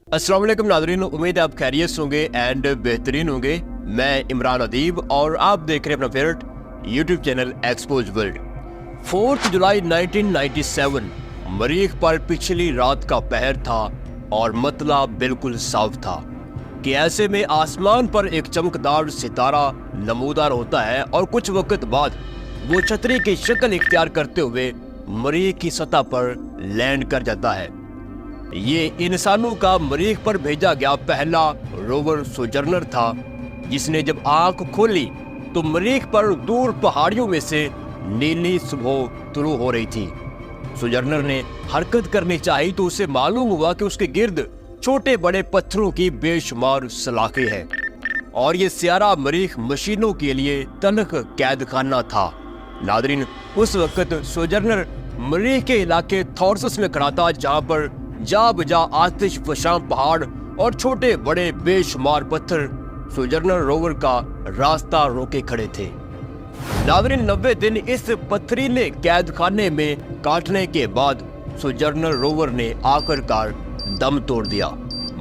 अस्सलाम वालेकुम नाज़रीन, उम्मीद है आप खैरियत से होंगे एंड बेहतरीन होंगे। मैं इमरान अदीब और आप देख रहे हैं अपना favourite YouTube channel expose world. 4 जुलाई 1997 मरीख पर पिछली रात का पहर था और मतला बिल्कुल साफ था कि ऐसे में आसमान पर एक चमकदार सितारा नमूदार होता है और कुछ वक्त बाद वो छतरी की शक्ल इख्तियार करते हुए मरीख की सतह पर लैंड कर जाता है। ये इंसानों का मरीख पर भेजा गया पहला रोवर सोजर्नर था, जिसने जब आंख खोली तो मरीख पर दूर पहाड़ियों में से नीली सुबह तुलू हो रही थी। सोजर्नर ने हरकत करनी चाहिए तो उसे मालूम हुआ कि उसके गिर्द छोटे बड़े पत्थरों की बेशुमार सलाखें हैं और ये सियारा मरीख मशीनों के लिए तल्ख कैद खाना था। नादरीन, उस वक्त सोजर्नर मरीख के इलाके थॉर्सस में खड़ा था, जहां पर जा बजा आतिश फशां पहाड़ और छोटे बड़े बेशुमार पत्थर सोजर्नर रोवर का रास्ता रोके खड़े थे। नाज़रीन, 90 दिन इस पथरीले कैद खाने में काटने के बाद सोजर्नर रोवर ने आखिरकार दम तोड़ दिया,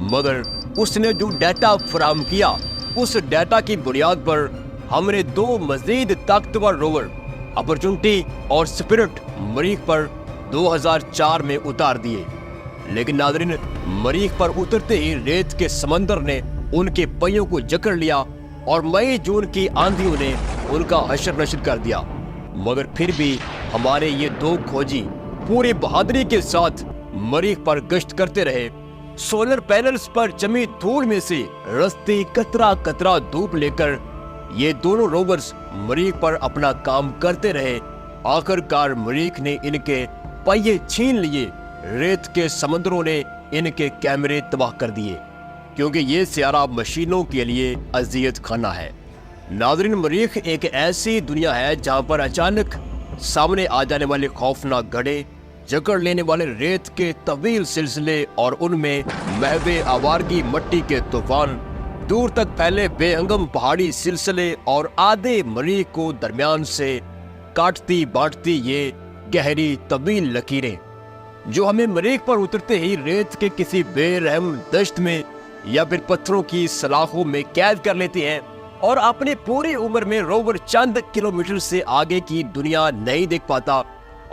मगर उसने जो डाटा फराहम किया उस डाटा की बुनियाद पर हमने 2 मजीद ताकतवर रोवर अपॉर्चुनिटी और स्पिरिट मरीख पर 2004 में उतार दिए। लेकिन नाज़रीन, मरीख पर उतरते ही रेत के समंदर ने उनके पहियों को जकड़ लिया और मई जून की आंधियों ने उनका हशर नशर कर दिया। मगर फिर भी हमारे ये 2 खोजी पूरी बहादुरी के साथ मरीख पर गश्त करते रहे। सोलर पैनल्स पर जमी धूल में से रस्ती कतरा कतरा धूप लेकर ये दोनों रोवर्स मरीख पर अपना काम करते रहे। आखिरकार मरीख ने इनके पहिए छीन लिए। रेत के समंदरों ने इनके कैमरे तबाह कर दिए, क्योंकि ये सियारा मशीनों के लिए अजियत खाना है। नाज़रीन, मरीख एक ऐसी दुनिया है जहां पर अचानक सामने आ जाने वाले खौफनाक गड्ढे, जकड़ लेने वाले रेत के तवील सिलसिले और उनमें महवे आवारगी मट्टी के तूफान, दूर तक फैले बेअंगम पहाड़ी सिलसिले और आधे मरीख को दरमियान से काटती बांटती ये गहरी तवील लकीरें, जो हमें मरीख पर उतरते ही रेत के किसी बेरहम दश्त में या फिर पत्थरों की सलाखों में कैद कर लेती हैं और अपनी पूरी उम्र में रोवर चंद किलोमीटर से आगे की दुनिया नहीं देख पाता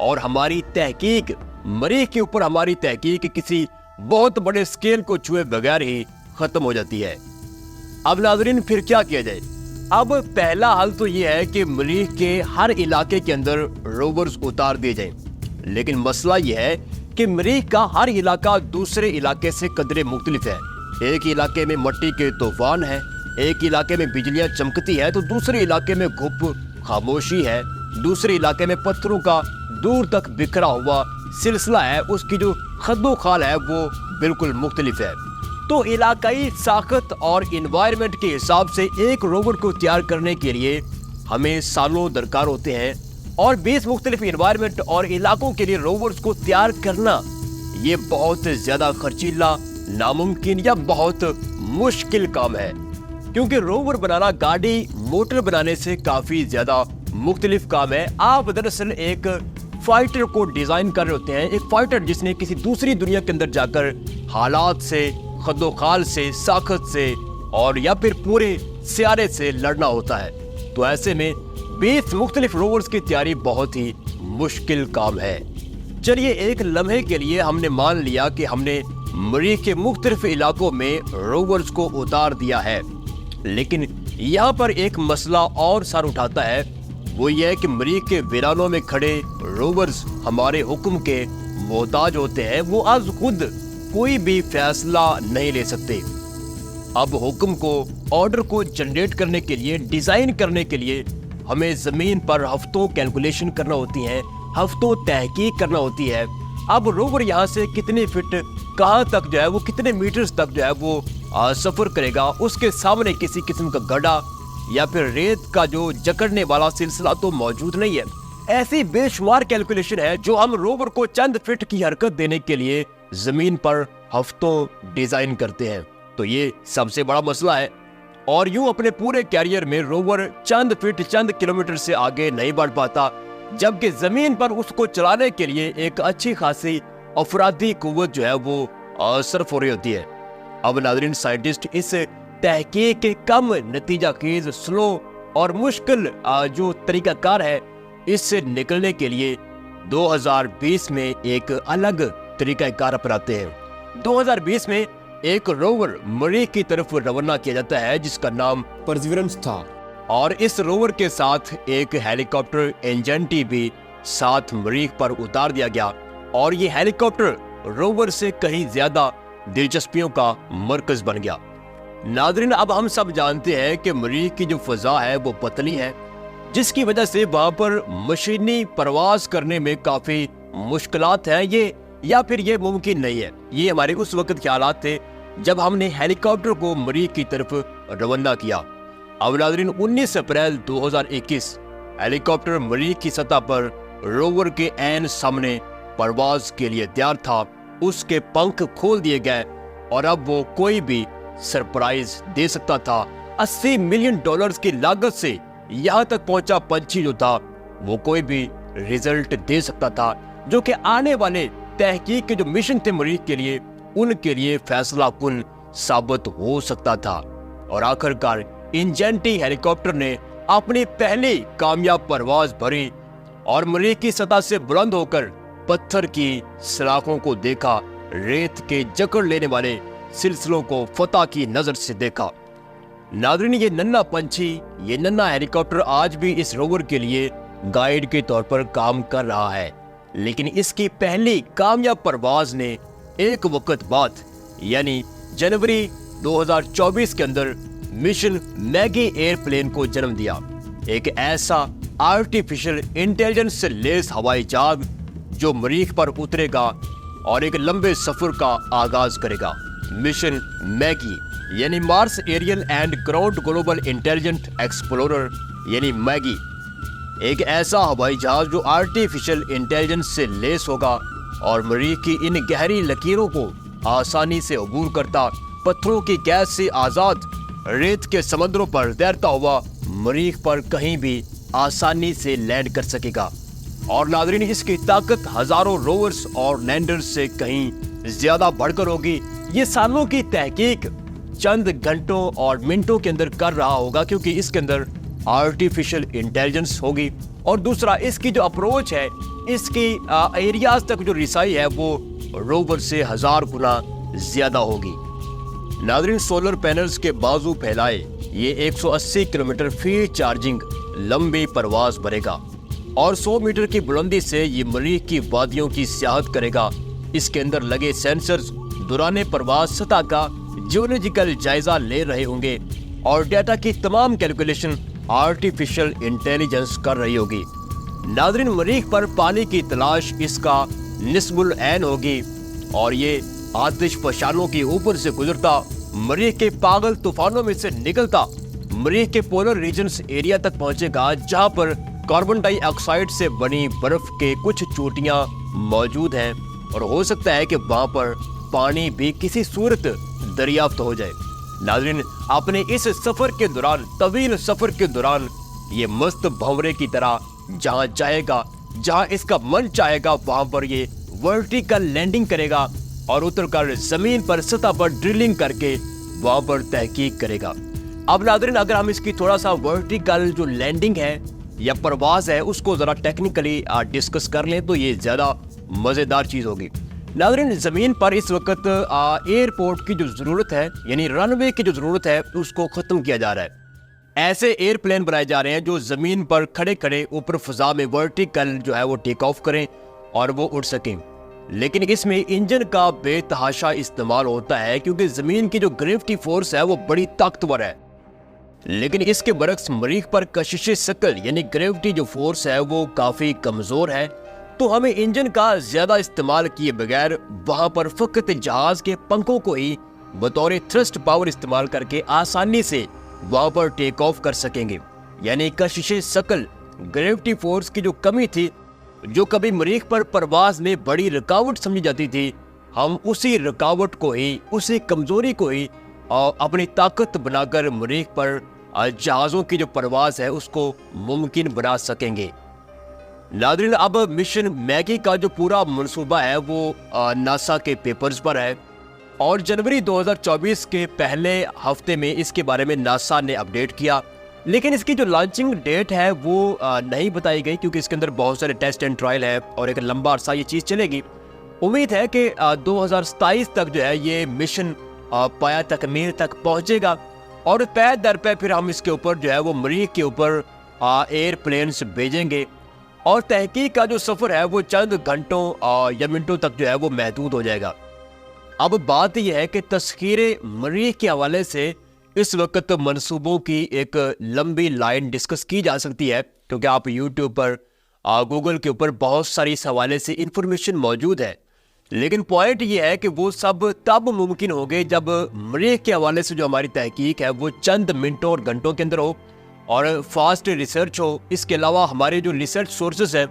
और हमारी तहकीक मरीख के ऊपर हमारी तहकीक किसी बहुत बड़े स्केल को छुए बगैर ही खत्म हो जाती है। अब नाज़रीन, फिर क्या किया जाए? अब पहला हल तो ये है कि मरीख के हर इलाके के अंदर रोवर्स उतार दिए जाएं। लेकिन मसला ये है कि मरीख का हर इलाका दूसरे इलाके से कदरे मुख्तलिफ है। एक इलाके में मट्टी के तूफान है, एक इलाके में बिजलियां चमकती है तो दूसरे इलाके में घुप खामोशी है, दूसरे इलाके में पत्थरों का दूर तक बिखरा हुआ सिलसिला है, उसकी जो खद्दो खाल है वो बिल्कुल मुख्तलिफ है। तो इलाकाई साखत और इन्वायरमेंट के हिसाब से एक रोवर को तैयार करने के लिए हमें सालों दरकार होते हैं और 20 मुख्तलिफ इन्वायरमेंट और इलाकों के लिए रोवर्स को तैयार करना ये बहुत ज्यादा खर्चीला, नामुमकिन या बहुत मुश्किल काम है, क्योंकि रोवर बनाना गाड़ी मोटर बनाने से काफी ज्यादा मुख्तलिफ काम है। आप दरअसल एक फाइटर को डिजाइन कर रहे होते हैं, एक फाइटर जिसने किसी दूसरी दुनिया के अंदर जाकर हालात से, खद्दोखाल से, साखत से और या फिर पूरे सियारे से लड़ना होता है। तो ऐसे में 20 मुख्तलिफ रोवर्स की तैयारी बहुत ही मुश्किल काम है। चलिए, एक लम्हे के लिए हमने मान लिया कि हमने मरीख के मुख्तलिफ इलाकों में रोवर्स को उतार दिया है, लेकिन यहाँ पर एक मसला और सर उठाता है। वो ये है कि मरीख के वीरानों में खड़े रोवर्स हमारे हुक्म के मोहताज होते हैं। वो आज खुद कोई भी फैसला नहीं ले सकते। अब हुक्म को, ऑर्डर को जनरेट करने के लिए, डिजाइन करने के लिए हमें जमीन पर हफ्तों कैलकुलेशन करना होती है, हफ्तों तहकीक करना होती है। अब रोवर यहाँ से कितने फिट, कहाँ तक जो है वो, कितने मीटर्स तक जो है वो सफर करेगा, उसके सामने किसी किस्म का गड्ढा या फिर रेत का जो जकड़ने वाला सिलसिला तो मौजूद नहीं है। ऐसी बेशुमार कैलकुलेशन है जो हम रोवर को चंद फिट की हरकत देने के लिए जमीन पर हफ्तों डिजाइन करते हैं। तो ये सबसे बड़ा मसला है और यूं अपने पूरे कैरियर में रोवर चंद फीट, चंद किलोमीटर से आगे नहीं बढ़ पाता, जबकि जमीन पर उसको चलाने के लिए एक अच्छी खासी अफरादी कुव्वत जो है वो सर्फ हो रही होती है। अब नाज़रीन, साइंटिस्ट इस तहकीक के कम नतीजा खेज, स्लो और मुश्किल जो तरीकाकार है, इससे निकलने के लिए 2020 में एक अलग तरीकाकार अपनाते हैं। 2020 में एक रोवर मरीख की तरफ रवाना किया जाता है जिसका नाम परसिवरेंस था, और इस रोवर के साथ एक हेलीकॉप्टर इंजेंटी भी साथ मरीख पर उतार दिया गया, और ये हेलीकॉप्टर रोवर से कहीं ज्यादा दिलचस्पियों का मरकज बन गया। नाज़रीन, अब हम सब जानते हैं कि मरीख की जो फजा है वो पतली है, जिसकी वजह से वहां पर मशीनी परवाज करने में काफी मुश्किलात हैं, ये या फिर ये मुमकिन नहीं है। ये हमारे उस वक्त ख्यालात थे जब हमने हेलीकॉप्टर को मरीख की तरफ रवाना किया। अब नाज़रीन, 19 अप्रैल 2021 हेलीकॉप्टर मरीख की सतह पर रोवर के ऐन सामने परवाज के लिए तैयार था। उसके पंख खोल दिए गए और अब वो कोई भी सरप्राइज दे सकता था। $80 मिलियन की लागत से यहाँ तक पहुंचा पंछी जो था वो कोई भी रिजल्ट दे सकता था, जो कि आने वाले तहकीक के जो मिशन थे मरीख के लिए, उनके लिए फैसला कुन साबित हो सकता था। और आखिरकार इंजेंटी हेलीकॉप्टर ने अपनी पहली कामयाब परवाज भरी और मरीख की सतह से बुलंद होकर पत्थर की सलाखों को देखा, रेत के जकड़ लेने वाले सिलसिलों को फतह की नजर से देखा। नाज़रीन, ये नन्हा पंछी, ये नन्हा हेलीकॉप्टर आज भी इस रोवर के लिए गाइड के तौर पर काम कर रहा है, लेकिन इसकी पहली कामयाब परवाज ने एक वक्त बाद यानी जनवरी 2024 के अंदर मिशन मैगी एयरप्लेन को जन्म दिया। एक ऐसा आर्टिफिशियल इंटेलिजेंस से लैस हवाई जहाज जो मरीख पर उतरेगा और एक लंबे सफर का आगाज करेगा। मिशन मैगी यानी Mars aerial and ground global intelligent explorer यानी मैगी, एक ऐसा हवाई जहाज जो आर्टिफिशियल इंटेलिजेंस से लैस होगा और मरीख की इन गहरी लकीरों को आसानी से अबूर करता, पत्थरों की कैद से आजाद रेत के समंदरों पर तैरता हुआ मरीख पर कहीं भी आसानी से लैंड कर सकेगा। और नाज़रीन, इसकी ताकत हजारों रोवर्स और लैंडर्स से कहीं ज्यादा बढ़कर होगी। ये सालों की तहकीक चंद घंटों और मिनटों के अंदर कर रहा होगा, क्योंकि इसके अंदर आर्टिफिशियल इंटेलिजेंस होगी, और दूसरा इसकी जो अप्रोच है, इसकी एरियाज तक जो रिसाई है वो रोवर से 1000 गुना ज्यादा होगी। नाज़रीन, सोलर पैनल्स के बाजू फैलाए ये 180 किलोमीटर फी चार्जिंग लंबी परवाज भरेगा और 100 मीटर की बुलंदी से ये मरीख की वादियों की सियाहत करेगा। इसके अंदर लगे सेंसर्स दौरान परवाज सतह का जियोलॉजिकल जायजा ले रहे होंगे और डेटा की तमाम कैलकुलेशन आर्टिफिशियल इंटेलिजेंस कर रही होगी। नाज़रीन, मरीख पर पानी की तलाश इसका निस्बुल ऐन होगी और ये आतिश फशानों के ऊपर से गुजरता, मरीख के पागल तूफानों में से निकलता मरीख के पोलर रीजन्स एरिया तक पहुंचेगा, जहां पर कार्बन डाइऑक्साइड से बनी बर्फ के कुछ चोटियां मौजूद हैं और हो सकता है कि वहां पर पानी भी किसी सूरत दरियाफ्त हो जाए। नाज़रीन, अपने इस सफर के दौरान, तवील सफर के दौरान, ये मस्त भंवरे की तरह जहां जाएगा, जहां इसका मन चाहेगा, वहां पर ये वर्टिकल लैंडिंग करेगा और उतरकर जमीन पर सतह पर ड्रिलिंग करके वहां पर तहकीक करेगा। अब नाज़रीन, अगर हम इसकी थोड़ा सा वर्टिकल जो लैंडिंग है या परवाज है उसको जरा टेक्निकली डिस्कस कर लें तो ये ज्यादा मजेदार चीज होगी। नाज़रीन, जमीन पर इस वक्त एयरपोर्ट की जो जरूरत है, यानी रनवे की जो जरूरत है, उसको खत्म किया जा रहा है। ऐसे एयरप्लेन बनाए जा रहे हैं जो जमीन पर खड़े खड़े ऊपर फिजा में वर्टिकल जो है वो टेक ऑफ करें और वो उड़ सकें, लेकिन इसमें इंजन का बेतहाशा इस्तेमाल होता है क्योंकि जमीन की जो ग्रेविटी फोर्स है वो बड़ी ताकतवर है। लेकिन इसके बरक्स मरीख पर कशिश सकल यानी ग्रेविटी जो फोर्स है वो काफी कमजोर है, तो हमें इंजन का ज्यादा इस्तेमाल किए बगैर वहां पर फकत जहाज के पंखों को ही बतौर थ्रस्ट पावर इस्तेमाल करके आसानी से वहां पर टेक ऑफ कर सकेंगे। यानी कशिश सकल ग्रेविटी फोर्स की जो कमी थी, जो कभी मरीख पर परवाज में बड़ी रुकावट समझी जाती थी, हम उसी रुकावट को ही, उसी कमजोरी को ही अपनी ताकत बनाकर मरीख पर जहाजों की जो परवाज है उसको मुमकिन बना सकेंगे। नाज़रीन, अब मिशन मैगी का जो पूरा मंसूबा है वो नासा के पेपर्स पर है اور جنوری 2024 کے پہلے ہفتے میں اس کے بارے میں ناسا نے اپڈیٹ کیا، لیکن اس کی جو لانچنگ ڈیٹ ہے وہ نہیں بتائی گئی، کیونکہ اس کے اندر بہت سارے ٹیسٹ اینڈ ٹرائل ہے اور ایک لمبا عرصہ یہ چیز چلے گی۔ امید ہے کہ 2027 تک جو ہے یہ مشن پایا تکمیل تک پہنچے گا، اور پے در پے پھر ہم اس کے اوپر جو ہے وہ مریخ کے اوپر ایئر پلینس بھیجیں گے، اور تحقیق کا جو سفر ہے وہ چند گھنٹوں یا منٹوں تک جو ہے وہ محدود ہو جائے گا۔ اب بات یہ ہے کہ تسخیر مریخ کے حوالے سے اس وقت منصوبوں کی ایک لمبی لائن ڈسکس کی جا سکتی ہے، کیونکہ آپ یوٹیوب پر گوگل کے اوپر بہت ساری اس حوالے سے انفارمیشن موجود ہے، لیکن پوائنٹ یہ ہے کہ وہ سب تب ممکن ہوگے جب مریخ کے حوالے سے جو ہماری تحقیق ہے وہ چند منٹوں اور گھنٹوں کے اندر ہو اور فاسٹ ریسرچ ہو۔ اس کے علاوہ ہمارے جو ریسرچ سورسز ہیں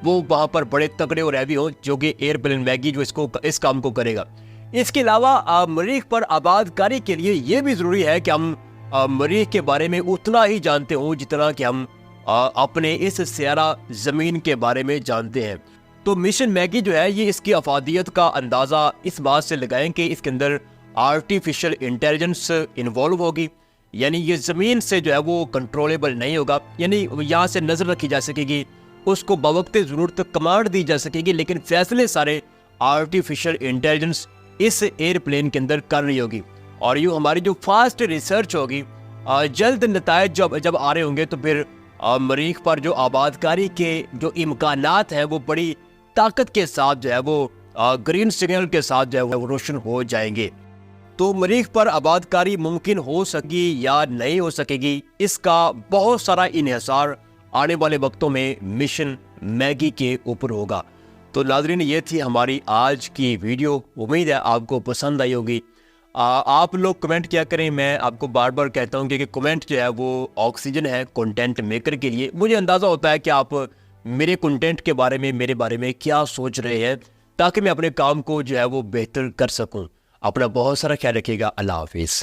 وہ وہاں پر بڑے تگڑے اور ہیوی ہوں، جو کہ ایئر پلین میگی جو اس کام کو کرے گا۔ اس کے علاوہ مریخ پر آباد کاری کے لیے یہ بھی ضروری ہے کہ ہم مریخ کے بارے میں اتنا ہی جانتے ہوں جتنا کہ ہم اپنے اس سیارہ زمین کے بارے میں جانتے ہیں۔ تو مشن میگی جو ہے یہ اس کی افادیت کا اندازہ اس بات سے لگائیں کہ اس کے اندر آرٹیفیشل انٹیلیجنس انوالو ہوگی، یعنی یہ زمین سے جو ہے وہ کنٹرولیبل نہیں ہوگا، یعنی یہاں سے نظر رکھی جا سکے گی، اس کو بوقت ضرورت کمانڈ دی جا سکے گی، لیکن فیصلے سارے آرٹیفیشل انٹیلیجنس اس ایئر پلین کے اندر کر رہی ہوگی۔ اور یوں ہماری جو فاسٹ ریسرچ ہوگی، جلد نتائج جب آ رہے ہوں گے، تو پھر مریخ پر جو آباد کاری کے جو امکانات ہیں وہ بڑی طاقت کے ساتھ جو ہے وہ گرین سگنل کے ساتھ جو ہے وہ روشن ہو جائیں گے۔ تو مریخ پر آباد کاری ممکن ہو سکے یا نہیں ہو سکے گی، اس کا بہت سارا انحصار آنے والے وقتوں میں مشن میگی کے اوپر ہوگا۔ تو ناظرین، یہ تھی ہماری آج کی ویڈیو، امید ہے آپ کو پسند آئی ہوگی۔ آپ لوگ کمنٹ کیا کریں، میں آپ کو بار بار کہتا ہوں کہ کمنٹ جو ہے وہ آکسیجن ہے کنٹینٹ میکر کے لیے۔ مجھے اندازہ ہوتا ہے کہ آپ میرے کنٹینٹ کے بارے میں، میرے بارے میں کیا سوچ رہے ہیں، تاکہ میں اپنے کام کو جو ہے وہ بہتر کر سکوں۔ اپنا بہت سارا خیال رکھیے گا۔ اللہ حافظ۔